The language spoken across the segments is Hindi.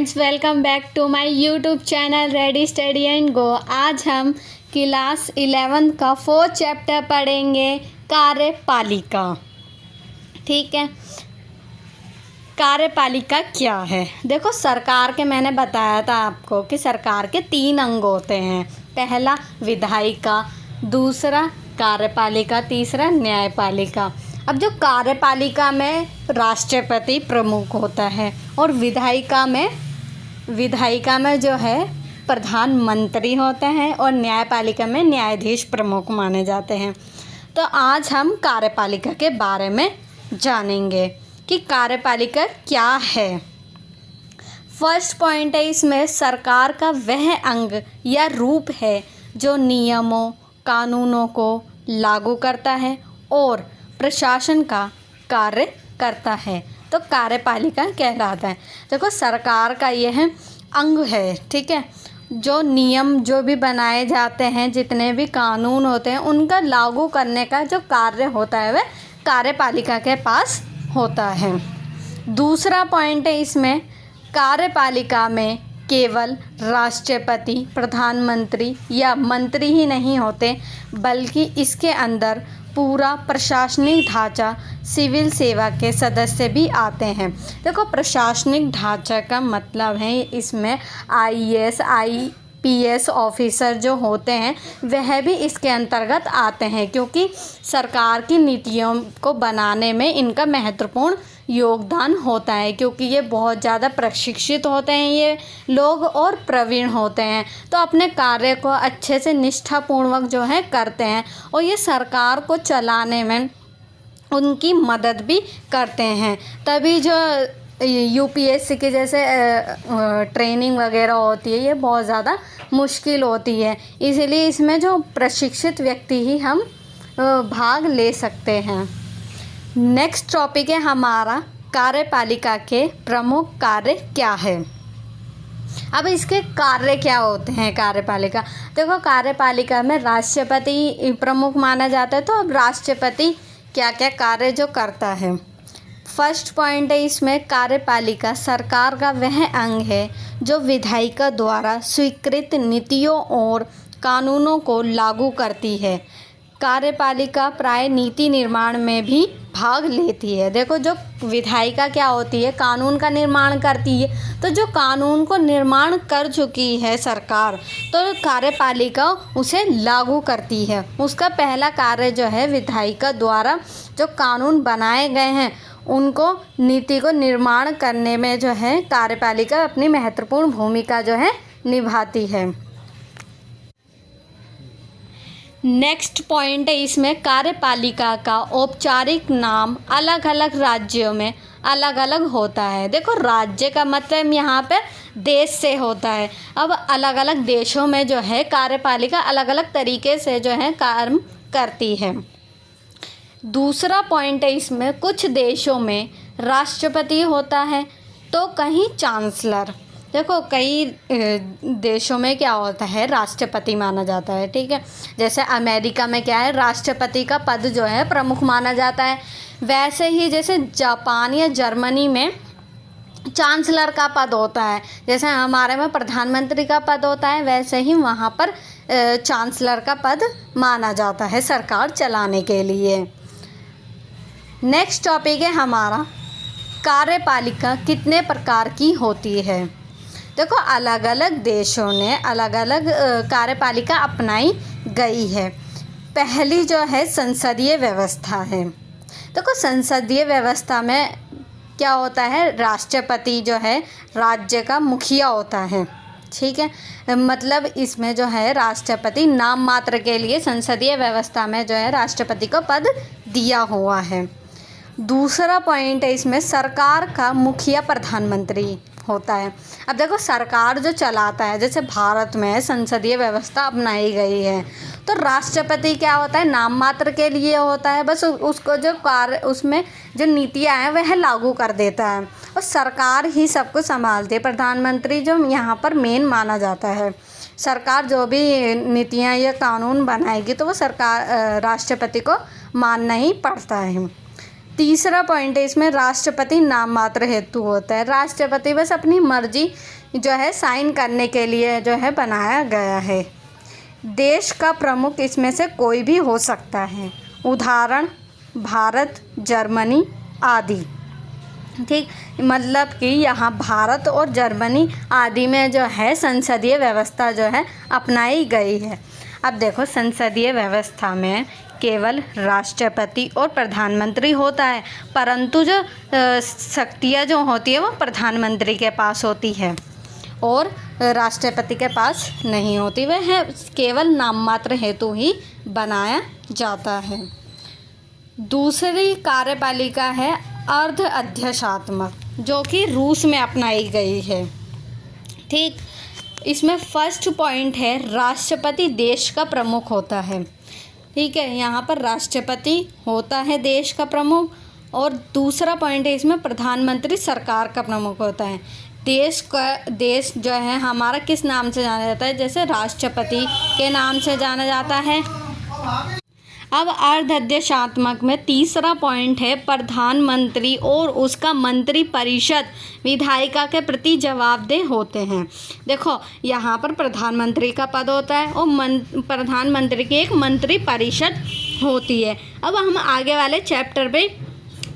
Friends, welcome back to my YouTube channel ready study and go. आज हम क्लास 11 का 4th चैप्टर पढ़ेंगे, कार्यपालिका। ठीक है, कार्यपालिका क्या है? देखो, सरकार के मैंने बताया था आपको कि सरकार के 3 अंग होते हैं। पहला विधायिका, दूसरा कार्यपालिका, तीसरा न्यायपालिका। अब जो कार्यपालिका में राष्ट्रपति प्रमुख होता है और विधायिका में जो है प्रधानमंत्री होते हैं और न्यायपालिका में न्यायाधीश प्रमुख माने जाते हैं। तो आज हम कार्यपालिका के बारे में जानेंगे कि कार्यपालिका क्या है। फर्स्ट पॉइंट है इसमें, सरकार का वह अंग या रूप है जो नियमों कानूनों को लागू करता है और प्रशासन का कार्य करता है, तो कार्यपालिका कहलाता है। देखो, सरकार का यह अंग है, ठीक है, जो नियम जो भी बनाए जाते हैं, जितने भी कानून होते हैं, उनका लागू करने का जो कार्य होता है वह कार्यपालिका के पास होता है। दूसरा पॉइंट है इसमें, कार्यपालिका में केवल राष्ट्रपति, प्रधानमंत्री या मंत्री ही नहीं होते, बल्कि इसके अंदर पूरा प्रशासनिक ढांचा, सिविल सेवा के सदस्य भी आते हैं। देखो, प्रशासनिक ढांचा का मतलब है इसमें आईएएस, आईपीएस ऑफिसर जो होते हैं वह भी इसके अंतर्गत आते हैं, क्योंकि सरकार की नीतियों को बनाने में इनका महत्वपूर्ण योगदान होता है, क्योंकि ये बहुत ज़्यादा प्रशिक्षित होते हैं ये लोग और प्रवीण होते हैं, तो अपने कार्य को अच्छे से निष्ठापूर्वक जो है करते हैं और ये सरकार को चलाने में उनकी मदद भी करते हैं। तभी जो यूपीएससी की जैसे ट्रेनिंग वगैरह होती है, ये बहुत ज़्यादा मुश्किल होती है, इसलिए इसमें जो प्रशिक्षित व्यक्ति ही हम भाग ले सकते हैं। नेक्स्ट टॉपिक है हमारा, कार्यपालिका के प्रमुख कार्य क्या है। अब इसके कार्य क्या होते हैं कार्यपालिका? देखो, कार्यपालिका में राष्ट्रपति प्रमुख माना जाता है, तो अब राष्ट्रपति क्या क्या कार्य जो करता है। फर्स्ट पॉइंट है इसमें, कार्यपालिका सरकार का वह अंग है जो विधायिका द्वारा स्वीकृत नीतियों और कानूनों को लागू करती है। कार्यपालिका प्राय नीति निर्माण में भी भाग लेती है। देखो, जो विधायिका क्या होती है, कानून का निर्माण करती है, तो जो कानून को निर्माण कर चुकी है सरकार, तो कार्यपालिका उसे लागू करती है। उसका पहला कार्य जो है, विधायिका द्वारा जो कानून बनाए गए हैं उनको, नीति को निर्माण करने में जो है कार्यपालिका अपनी महत्वपूर्ण भूमिका जो है निभाती है। नेक्स्ट पॉइंट है इसमें, कार्यपालिका का औपचारिक नाम अलग अलग राज्यों में अलग अलग होता है। देखो, राज्य का मतलब यहाँ पे देश से होता है। अब अलग अलग देशों में जो है कार्यपालिका अलग अलग तरीके से जो है काम करती है। दूसरा पॉइंट है इसमें, कुछ देशों में राष्ट्रपति होता है तो कहीं चांसलर। देखो, कई देशों में क्या होता है, राष्ट्रपति माना जाता है, ठीक है। जैसे अमेरिका में क्या है, राष्ट्रपति का पद जो है प्रमुख माना जाता है। वैसे ही जैसे जापान या जर्मनी में चांसलर का पद होता है। जैसे हमारे में प्रधानमंत्री का पद होता है, वैसे ही वहाँ पर चांसलर का पद माना जाता है सरकार चलाने के लिए। नेक्स्ट टॉपिक है हमारा, कार्यपालिका कितने प्रकार की होती है। देखो, अलग अलग देशों ने अलग अलग कार्यपालिका अपनाई गई है। पहली जो है संसदीय व्यवस्था है। देखो, संसदीय व्यवस्था में क्या होता है, राष्ट्रपति जो है राज्य का मुखिया होता है, ठीक है। मतलब इसमें जो है राष्ट्रपति नाम मात्र के लिए संसदीय व्यवस्था में जो है राष्ट्रपति को पद दिया हुआ है। दूसरा पॉइंट है इसमें, सरकार का मुखिया प्रधानमंत्री होता है। अब देखो, सरकार जो चलाता है, जैसे भारत में संसदीय व्यवस्था अपनाई गई है, तो राष्ट्रपति क्या होता है, नाम मात्र के लिए होता है, बस उसको जो कार्य, उसमें जो नीतियां हैं वह लागू कर देता है और सरकार ही सब कुछ संभालती है। प्रधानमंत्री जो यहाँ पर मेन माना जाता है। सरकार जो भी नीतियाँ या कानून बनाएगी तो वो सरकार राष्ट्रपति को मानना ही पड़ता है। तीसरा पॉइंट है इसमें, राष्ट्रपति नाम मात्र हेतु होता है। राष्ट्रपति बस अपनी मर्जी जो है साइन करने के लिए जो है बनाया गया है। देश का प्रमुख इसमें से कोई भी हो सकता है, उदाहरण भारत, जर्मनी आदि। ठीक, मतलब कि यहाँ भारत और जर्मनी आदि में जो है संसदीय व्यवस्था जो है अपनाई गई है। अब देखो, संसदीय व्यवस्था में केवल राष्ट्रपति और प्रधानमंत्री होता है, परंतु जो शक्तियाँ जो होती है वो प्रधानमंत्री के पास होती है और राष्ट्रपति के पास नहीं होती। वह केवल नाम मात्र हेतु ही बनाया जाता है। दूसरी कार्यपालिका है अर्ध अध्यक्षात्मक, जो कि रूस में अपनाई गई है। ठीक, इसमें फर्स्ट पॉइंट है राष्ट्रपति देश का प्रमुख होता है। ठीक है, यहाँ पर राष्ट्रपति होता है देश का प्रमुख, और दूसरा पॉइंट है इसमें प्रधानमंत्री सरकार का प्रमुख होता है। देश जो है हमारा किस नाम से जाना जाता है, जैसे राष्ट्रपति के नाम से जाना जाता है। अब अर्धअध्यक्षात्मक में तीसरा पॉइंट है प्रधानमंत्री और उसका मंत्री परिषद विधायिका के प्रति जवाबदेह होते हैं। देखो, यहाँ पर प्रधानमंत्री का पद होता है और प्रधानमंत्री की एक मंत्री परिषद होती है। अब हम आगे वाले चैप्टर पे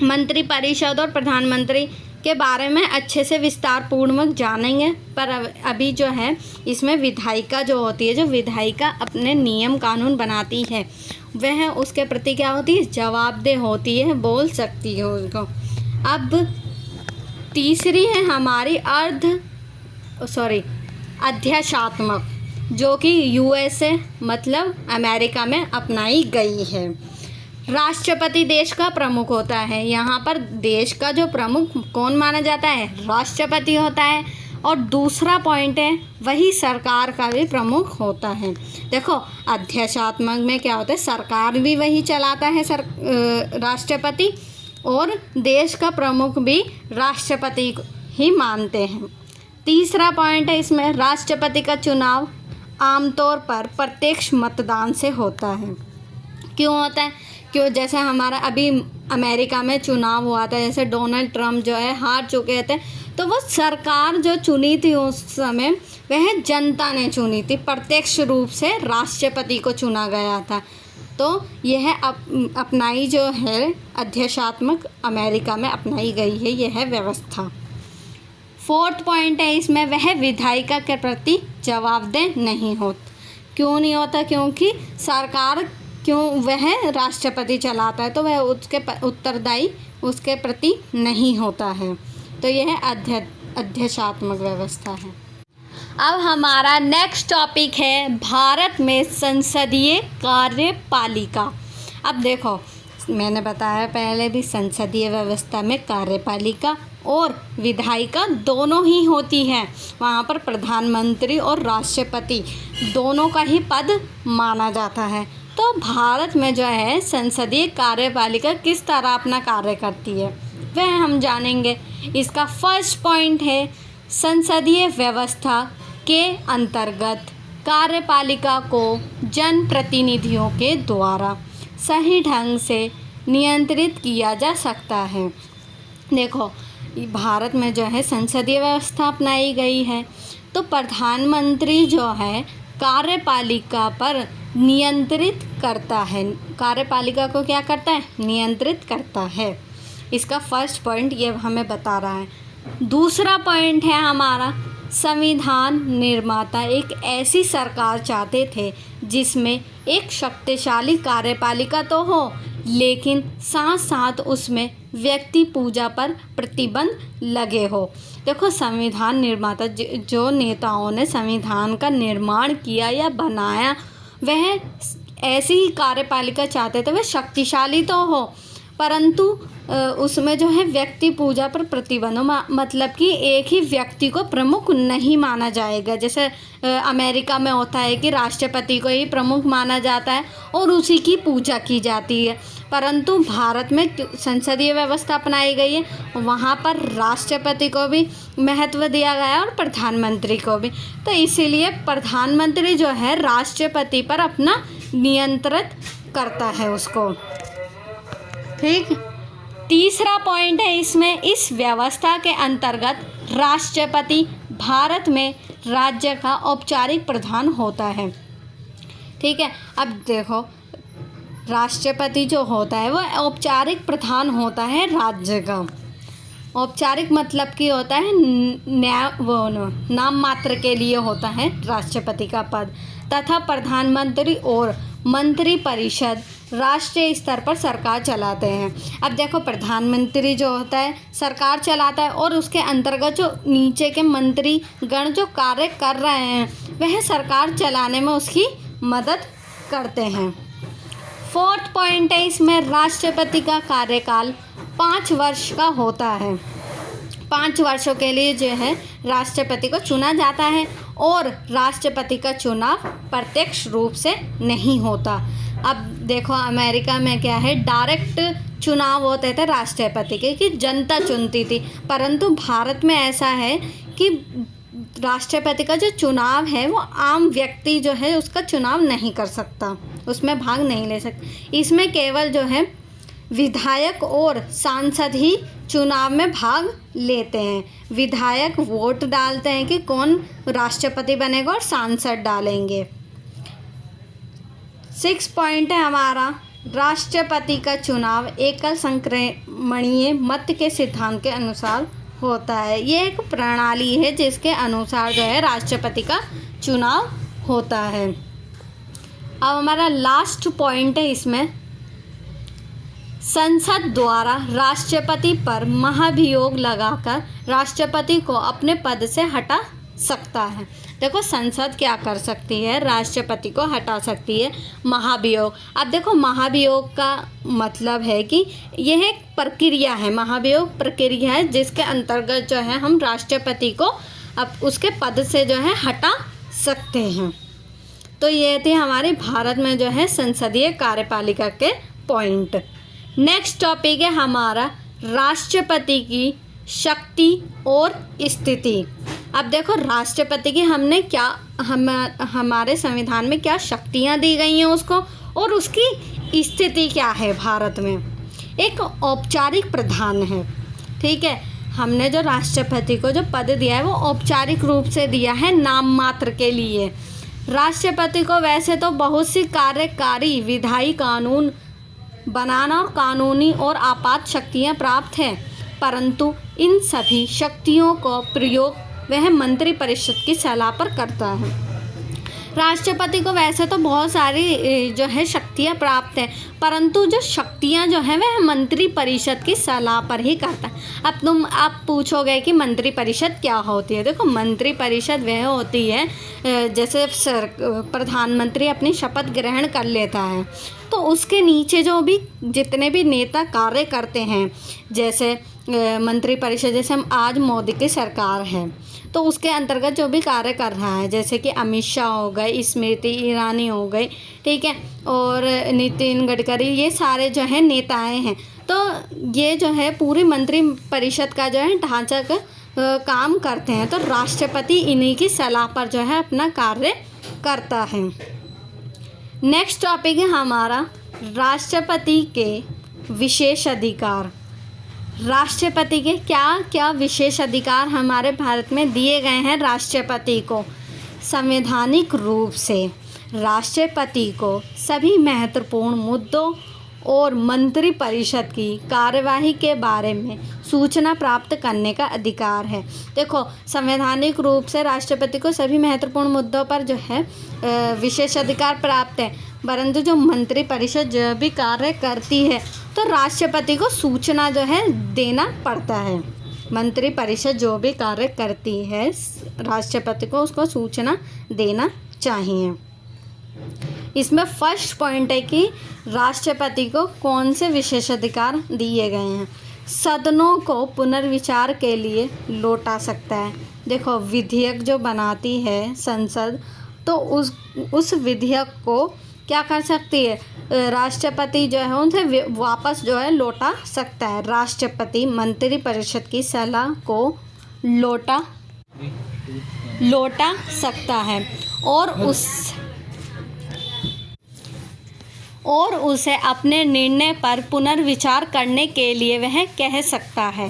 मंत्री परिषद और प्रधानमंत्री के बारे में अच्छे से विस्तार पूर्वक जानेंगे, पर अभी जो है इसमें विधायिका जो होती है, जो विधायिका अपने नियम कानून बनाती है, वह उसके प्रति क्या होती है, जवाबदेह होती है, बोल सकती है उसको। अब तीसरी है हमारी अध्यक्षात्मक, जो कि यूएसए मतलब अमेरिका में अपनाई गई है। राष्ट्रपति देश का प्रमुख होता है। यहाँ पर देश का जो प्रमुख कौन माना जाता है, राष्ट्रपति होता है। और दूसरा पॉइंट है वही सरकार का भी प्रमुख होता है। देखो, अध्यक्षात्मक में क्या होता है, सरकार भी वही चलाता है राष्ट्रपति, और देश का प्रमुख भी राष्ट्रपति ही मानते हैं। तीसरा पॉइंट है इसमें, राष्ट्रपति का चुनाव आमतौर पर प्रत्यक्ष मतदान से होता है। क्यों होता है, क्यों, जैसे हमारा अभी अमेरिका में चुनाव हुआ था, जैसे डोनाल्ड ट्रम्प जो है हार चुके थे, तो वो सरकार जो चुनी थी उस समय वह जनता ने चुनी थी, प्रत्यक्ष रूप से राष्ट्रपति को चुना गया था। तो यह अपनाई जो है अध्यक्षात्मक अमेरिका में अपनाई गई है यह व्यवस्था। फोर्थ पॉइंट है इसमें, वह विधायिका के प्रति जवाबदेह नहीं होता। क्यों नहीं होता, क्योंकि सरकार वह राष्ट्रपति चलाता है, तो वह उसके उत्तरदायी उसके प्रति नहीं होता है। तो यह अध्यक्षात्मक व्यवस्था है। अब हमारा नेक्स्ट टॉपिक है भारत में संसदीय कार्यपालिका। अब देखो, मैंने बताया पहले भी, संसदीय व्यवस्था में कार्यपालिका और विधायिका दोनों ही होती हैं। वहाँ पर प्रधानमंत्री और राष्ट्रपति दोनों का ही पद माना जाता है। तो भारत में जो है संसदीय कार्यपालिका किस तरह अपना कार्य करती है वह हम जानेंगे। इसका फर्स्ट पॉइंट है, संसदीय व्यवस्था के अंतर्गत कार्यपालिका को जनप्रतिनिधियों के द्वारा सही ढंग से नियंत्रित किया जा सकता है। देखो, भारत में जो है संसदीय व्यवस्था अपनाई गई है, तो प्रधानमंत्री जो है कार्यपालिका पर नियंत्रित करता है। कार्यपालिका को क्या करता है, नियंत्रित करता है। इसका फर्स्ट पॉइंट ये हमें बता रहा है। दूसरा पॉइंट है हमारा, संविधान निर्माता एक ऐसी सरकार चाहते थे जिसमें एक शक्तिशाली कार्यपालिका तो हो, लेकिन साथ साथ उसमें व्यक्ति पूजा पर प्रतिबंध लगे हो। देखो, संविधान निर्माता जो नेताओं ने संविधान का निर्माण किया या बनाया, वह ऐसी ही कार्यपालिका चाहते थे, वह शक्तिशाली तो हो, परंतु उसमें जो है व्यक्ति पूजा पर प्रतिबंध, मतलब कि एक ही व्यक्ति को प्रमुख नहीं माना जाएगा। जैसे अमेरिका में होता है कि राष्ट्रपति को ही प्रमुख माना जाता है और उसी की पूजा की जाती है, परंतु भारत में संसदीय व्यवस्था अपनाई गई है, वहाँ पर राष्ट्रपति को भी महत्व दिया गया है और प्रधानमंत्री को भी। तो इसीलिए प्रधानमंत्री जो है राष्ट्रपति पर अपना नियंत्रित करता है उसको। ठीक, तीसरा पॉइंट है इसमें, इस व्यवस्था के अंतर्गत राष्ट्रपति भारत में राज्य का औपचारिक प्रधान होता है। ठीक है, अब देखो राष्ट्रपति जो होता है वो औपचारिक प्रधान होता है राज्य का। औपचारिक मतलब कि होता है नाम मात्र के लिए होता है राष्ट्रपति का पद, तथा प्रधानमंत्री और मंत्रिपरिषद राष्ट्रीय स्तर पर सरकार चलाते हैं। अब देखो प्रधानमंत्री जो होता है सरकार चलाता है और उसके अंतर्गत जो नीचे के मंत्री गण जो कार्य कर रहे हैं वह सरकार चलाने में उसकी मदद करते हैं। फोर्थ पॉइंट है इसमें, राष्ट्रपति का कार्यकाल 5 वर्ष का होता है। 5 वर्षों के लिए जो है राष्ट्रपति को चुना जाता है और राष्ट्रपति का चुनाव प्रत्यक्ष रूप से नहीं होता। अब देखो अमेरिका में क्या है, डायरेक्ट चुनाव होते थे राष्ट्रपति के कि जनता चुनती थी, परंतु भारत में ऐसा है कि राष्ट्रपति का जो चुनाव है वो आम व्यक्ति जो है उसका चुनाव नहीं कर सकता, उसमें भाग नहीं ले सकता। इसमें केवल जो है विधायक और सांसद ही चुनाव में भाग लेते हैं। विधायक वोट डालते हैं कि कौन राष्ट्रपति बनेगा और सांसद डालेंगे। 6 पॉइंट है हमारा, राष्ट्रपति का चुनाव एकल संक्रमणीय मत के सिद्धांत के अनुसार होता है। ये एक प्रणाली है जिसके अनुसार जो है राष्ट्रपति का चुनाव होता है। अब हमारा लास्ट पॉइंट है इसमें, संसद द्वारा राष्ट्रपति पर महाभियोग लगाकर राष्ट्रपति को अपने पद से हटा सकता है। देखो संसद क्या कर सकती है, राष्ट्रपति को हटा सकती है, महाभियोग। अब देखो महाभियोग का मतलब है कि यह एक प्रक्रिया है, महाभियोग प्रक्रिया है जिसके अंतर्गत जो है हम राष्ट्रपति को अब उसके पद से जो है हटा सकते हैं। तो ये थे हमारे भारत में जो है संसदीय कार्यपालिका के पॉइंट। नेक्स्ट टॉपिक है हमारा राष्ट्रपति की शक्ति और स्थिति। अब देखो राष्ट्रपति की हमने क्या हमारे संविधान में क्या शक्तियां दी गई हैं उसको, और उसकी स्थिति क्या है भारत में। एक औपचारिक प्रधान है, ठीक है, हमने जो राष्ट्रपति को जो पद दिया है वो औपचारिक रूप से दिया है, नाम मात्र के लिए। राष्ट्रपति को वैसे तो बहुत सी कार्यकारी, विधायी, कानून बनाना और कानूनी और आपात शक्तियाँ प्राप्त हैं, परंतु इन सभी शक्तियों को प्रयोग वह मंत्रिपरिषद की सलाह पर करता है। राष्ट्रपति को वैसे तो बहुत सारी जो है शक्तियाँ प्राप्त हैं, परंतु जो शक्तियाँ जो हैं वह मंत्रिपरिषद की सलाह पर ही करता है। अब आप पूछोगे कि मंत्रिपरिषद क्या होती है। देखो मंत्रिपरिषद वह होती है जैसे प्रधानमंत्री अपनी शपथ ग्रहण कर लेता है तो उसके नीचे जो भी जितने भी नेता कार्य करते हैं, जैसे मंत्रिपरिषद, जैसे हम आज मोदी की सरकार है तो उसके अंतर्गत जो भी कार्य कर रहा है, जैसे कि अमित शाह हो गए, स्मृति ईरानी हो गई, ठीक है, और नितिन गडकरी, ये सारे जो है नेताएं हैं। तो ये जो है पूरी मंत्रिपरिषद का जो है ढांचा का काम करते हैं। तो राष्ट्रपति इन्हीं की सलाह पर जो है अपना कार्य करता है। नेक्स्ट टॉपिक है हमारा राष्ट्रपति के विशेष अधिकार। राष्ट्रपति के क्या क्या विशेष अधिकार हमारे भारत में दिए गए हैं राष्ट्रपति को। संवैधानिक रूप से राष्ट्रपति को सभी महत्वपूर्ण मुद्दों और मंत्रिपरिषद की कार्यवाही के बारे में सूचना प्राप्त करने का अधिकार है। देखो संवैधानिक रूप से राष्ट्रपति को सभी महत्वपूर्ण मुद्दों पर जो है विशेष अधिकार प्राप्त है, परंतु जो मंत्रिपरिषद जो भी कार्य करती है तो राष्ट्रपति को सूचना जो है देना पड़ता है। मंत्रिपरिषद जो भी कार्य करती है राष्ट्रपति को उसको सूचना देना चाहिए। इसमें फर्स्ट पॉइंट है कि राष्ट्रपति को कौन से विशेषाधिकार दिए गए हैं। सदनों को पुनर्विचार के लिए लौटा सकता है। देखो विधेयक जो बनाती है संसद तो उस विधेयक को क्या कर सकती है, राष्ट्रपति जो है उनसे वापस जो है लौटा सकता है। राष्ट्रपति मंत्रिपरिषद की सलाह को लौटा सकता है और उसे अपने निर्णय पर पुनर्विचार करने के लिए वह कह सकता है।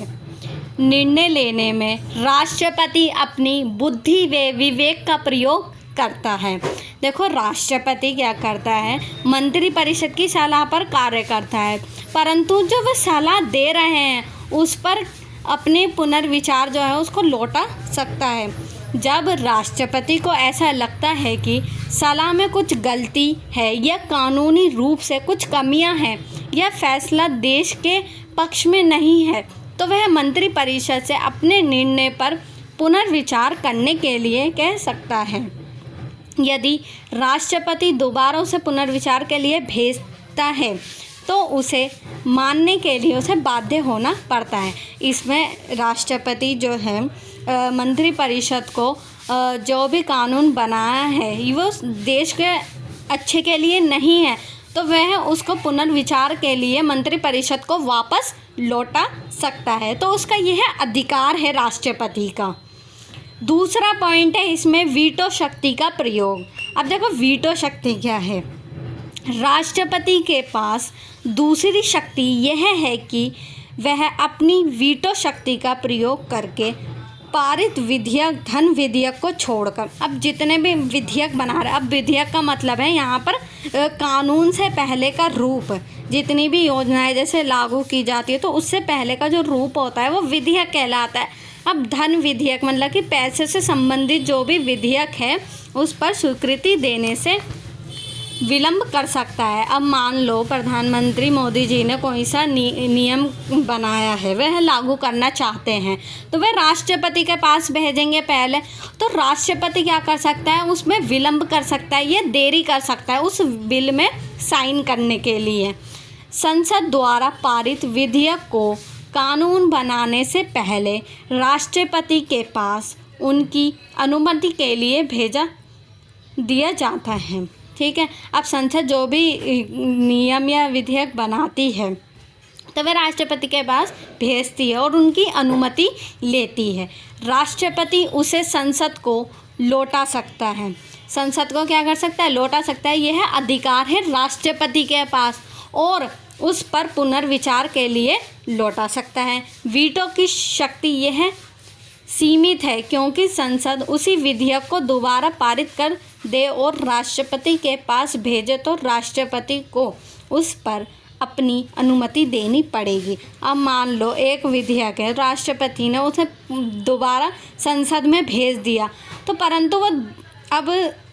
निर्णय लेने में राष्ट्रपति अपनी बुद्धि व विवेक का प्रयोग करता है। देखो, राष्ट्रपति क्या करता है, मंत्रिपरिषद की सलाह पर कार्य करता है, परंतु जो वह सलाह दे रहे हैं उस पर अपने पुनर्विचार जो है उसको लौटा सकता है। जब राष्ट्रपति को ऐसा लगता है कि सलाह में कुछ गलती है या कानूनी रूप से कुछ कमियां हैं या फैसला देश के पक्ष में नहीं है, तो वह मंत्रिपरिषद से अपने निर्णय पर पुनर्विचार करने के लिए कह सकता है। यदि राष्ट्रपति दोबारा उसे पुनर्विचार के लिए भेजता है तो उसे मानने के लिए उसे बाध्य होना पड़ता है। इसमें राष्ट्रपति जो है मंत्रिपरिषद को जो भी कानून बनाया है वो देश के अच्छे के लिए नहीं है, तो वह उसको पुनर्विचार के लिए मंत्रिपरिषद को वापस लौटा सकता है। तो उसका यह अधिकार है राष्ट्रपति का। दूसरा पॉइंट है इसमें वीटो शक्ति का प्रयोग। अब देखो, वीटो शक्ति क्या है। राष्ट्रपति के पास दूसरी शक्ति यह है कि वह अपनी वीटो शक्ति का प्रयोग करके पारित विधेयक, धन विधेयक को छोड़कर, अब जितने भी विधेयक बना रहे, अब विधेयक का मतलब है यहाँ पर कानून से पहले का रूप, जितनी भी योजनाएं जैसे लागू की जाती है तो उससे पहले का जो रूप होता है वो विधेयक कहलाता है। अब धन विधेयक मतलब कि पैसे से संबंधित जो भी विधेयक है उस पर स्वीकृति देने से विलंब कर सकता है। अब मान लो प्रधानमंत्री मोदी जी ने कोई सा नियम बनाया है, वह लागू करना चाहते हैं, तो वह राष्ट्रपति के पास भेजेंगे पहले, तो राष्ट्रपति क्या कर सकता है, उसमें विलंब कर सकता है, ये देरी कर सकता है उस बिल में साइन करने के लिए। संसद द्वारा पारित विधेयक को कानून बनाने से पहले राष्ट्रपति के पास उनकी अनुमति के लिए भेजा दिया जाता है। ठीक है। अब संसद जो भी नियम या विधेयक बनाती है तो वह राष्ट्रपति के पास भेजती है और उनकी अनुमति लेती है। राष्ट्रपति उसे संसद को लौटा सकता है। संसद को क्या कर सकता है, लौटा सकता है। यह अधिकार है राष्ट्रपति के पास और उस पर पुनर्विचार के लिए लौटा सकता है। वीटो की शक्ति यह सीमित है क्योंकि संसद उसी विधेयक को दोबारा पारित कर दे और राष्ट्रपति के पास भेजे तो राष्ट्रपति को उस पर अपनी अनुमति देनी पड़ेगी। अब मान लो एक विधेयक है, राष्ट्रपति ने उसे दोबारा संसद में भेज दिया, तो परंतु वो अब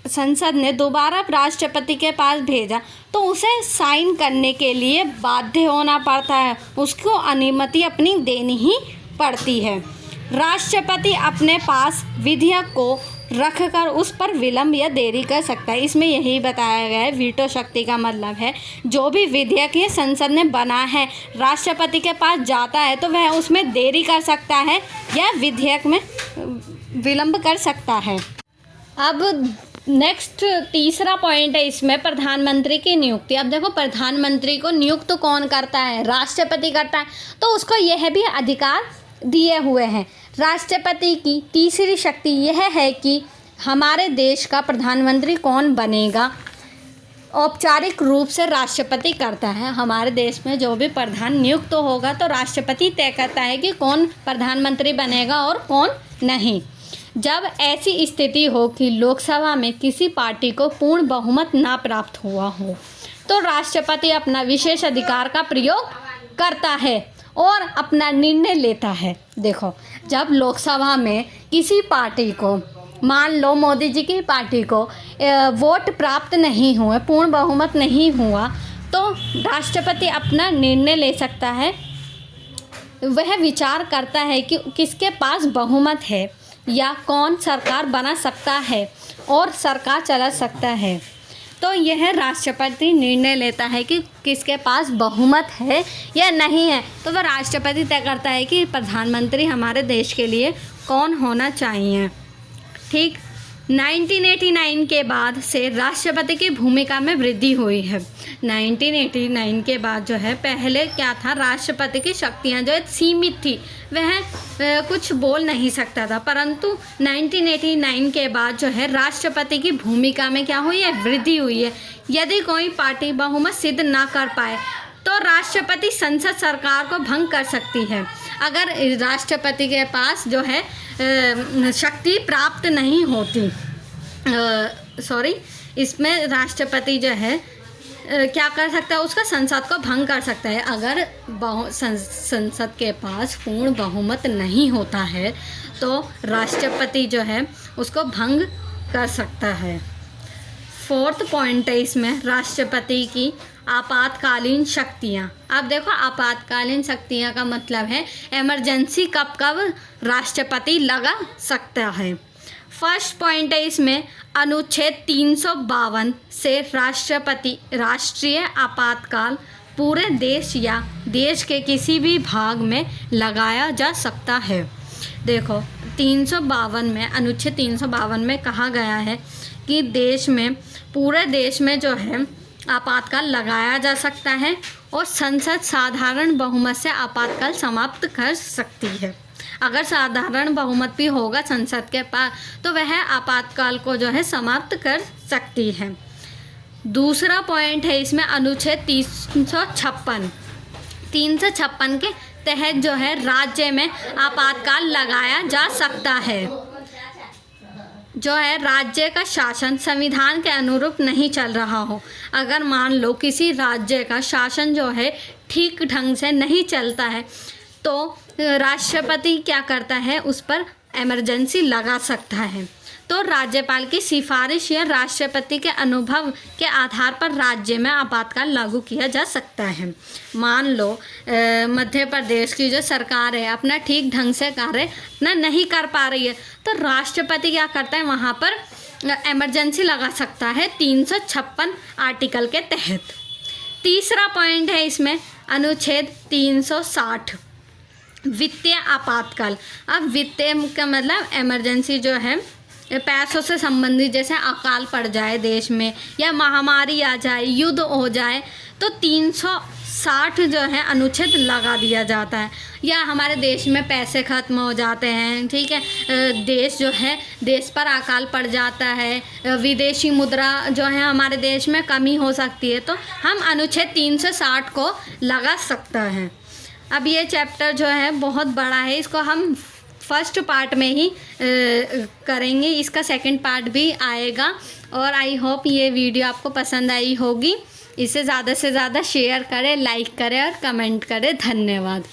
संसद ने दोबारा राष्ट्रपति के पास भेजा तो उसे साइन करने के लिए बाध्य होना पड़ता है, उसको अनुमति अपनी देनी ही पड़ती है। राष्ट्रपति अपने पास विधेयक को रखकर उस पर विलंब या देरी कर सकता है। इसमें यही बताया गया है, वीटो शक्ति का मतलब है जो भी विधेयक ये संसद ने बना है राष्ट्रपति के पास जाता है तो वह उसमें देरी कर सकता है या विधेयक में विलंब कर सकता है। अब नेक्स्ट तीसरा पॉइंट है इसमें प्रधानमंत्री की नियुक्ति। अब देखो, प्रधानमंत्री को नियुक्त कौन करता है, राष्ट्रपति करता है, तो उसको यह भी अधिकार दिए हुए हैं। राष्ट्रपति की तीसरी शक्ति यह है कि हमारे देश का प्रधानमंत्री कौन बनेगा औपचारिक रूप से राष्ट्रपति करता है। हमारे देश में जो भी प्रधान नियुक्त तो होगा तो राष्ट्रपति तय करता है कि कौन प्रधानमंत्री बनेगा और कौन नहीं। जब ऐसी स्थिति हो कि लोकसभा में किसी पार्टी को पूर्ण बहुमत ना प्राप्त हुआ हो तो राष्ट्रपति अपना विशेष अधिकार का प्रयोग करता है और अपना निर्णय लेता है। देखो, जब लोकसभा में किसी पार्टी को, मान लो मोदी जी की पार्टी को वोट प्राप्त नहीं हुए, पूर्ण बहुमत नहीं हुआ, तो राष्ट्रपति अपना निर्णय ले सकता है। वह विचार करता है कि किसके पास बहुमत है या कौन सरकार बना सकता है और सरकार चला सकता है। तो यह राष्ट्रपति निर्णय लेता है कि किसके पास बहुमत है या नहीं है, तो वह राष्ट्रपति तय करता है कि प्रधानमंत्री हमारे देश के लिए कौन होना चाहिए। ठीक। 1989 के बाद से राष्ट्रपति की भूमिका में वृद्धि हुई है। 1989 के बाद जो है, पहले क्या था, राष्ट्रपति की शक्तियां जो है सीमित थी, वह कुछ बोल नहीं सकता था, परंतु 1989 के बाद जो है राष्ट्रपति की भूमिका में क्या हुई है, वृद्धि हुई है। यदि कोई पार्टी बहुमत सिद्ध ना कर पाए तो राष्ट्रपति संसद सरकार को भंग कर सकती है। अगर राष्ट्रपति के पास जो है शक्ति प्राप्त नहीं होती, इसमें राष्ट्रपति जो है क्या कर सकता है, उसका संसद को भंग कर सकता है। अगर संसद के पास पूर्ण बहुमत नहीं होता है तो राष्ट्रपति जो है उसको भंग कर सकता है। 4th पॉइंट है इसमें, राष्ट्रपति की आपातकालीन शक्तियाँ। अब देखो, आपातकालीन शक्तियाँ का मतलब है इमरजेंसी कब कब राष्ट्रपति लगा सकता है। फर्स्ट पॉइंट है इसमें, अनुच्छेद 352 से राष्ट्रीय आपातकाल पूरे देश या देश के किसी भी भाग में लगाया जा सकता है। देखो, 352 में, अनुच्छेद 352 में कहा गया है कि देश में, पूरे देश में जो है आपातकाल लगाया जा सकता है और संसद साधारण बहुमत से आपातकाल समाप्त कर सकती है। अगर साधारण बहुमत भी होगा संसद के पास तो वह आपातकाल को जो है समाप्त कर सकती है। दूसरा पॉइंट है इसमें, अनुच्छेद 356 के तहत जो है राज्य में आपातकाल लगाया जा सकता है। जो है राज्य का शासन संविधान के अनुरूप नहीं चल रहा हो, अगर मान लो किसी राज्य का शासन जो है ठीक ढंग से नहीं चलता है तो राष्ट्रपति क्या करता है, उस पर इमरजेंसी लगा सकता है। तो राज्यपाल की सिफारिश या राष्ट्रपति के अनुभव के आधार पर राज्य में आपातकाल लागू किया जा सकता है। मान लो मध्य प्रदेश की जो सरकार है अपना ठीक ढंग से कार्य नहीं कर पा रही है तो राष्ट्रपति क्या करता है, वहाँ पर इमरजेंसी लगा सकता है 356 आर्टिकल के तहत। तीसरा पॉइंट है इसमें, अनुच्छेद 360 वित्तीय आपातकाल। अब वित्तीय का मतलब इमरजेंसी जो है पैसों से संबंधित, जैसे अकाल पड़ जाए देश में या महामारी आ जाए, युद्ध हो जाए तो 360 जो है अनुच्छेद लगा दिया जाता है। या हमारे देश में पैसे ख़त्म हो जाते हैं, ठीक है, देश जो है, देश पर अकाल पड़ जाता है, विदेशी मुद्रा जो है हमारे देश में कमी हो सकती है तो हम अनुच्छेद 360 को लगा सकता है। अब ये चैप्टर जो है बहुत बड़ा है, इसको हम फर्स्ट पार्ट में ही करेंगे, इसका सेकंड पार्ट भी आएगा। और आई होप ये वीडियो आपको पसंद आई होगी। इसे ज़्यादा से ज़्यादा शेयर करें, लाइक करें और कमेंट करें। धन्यवाद।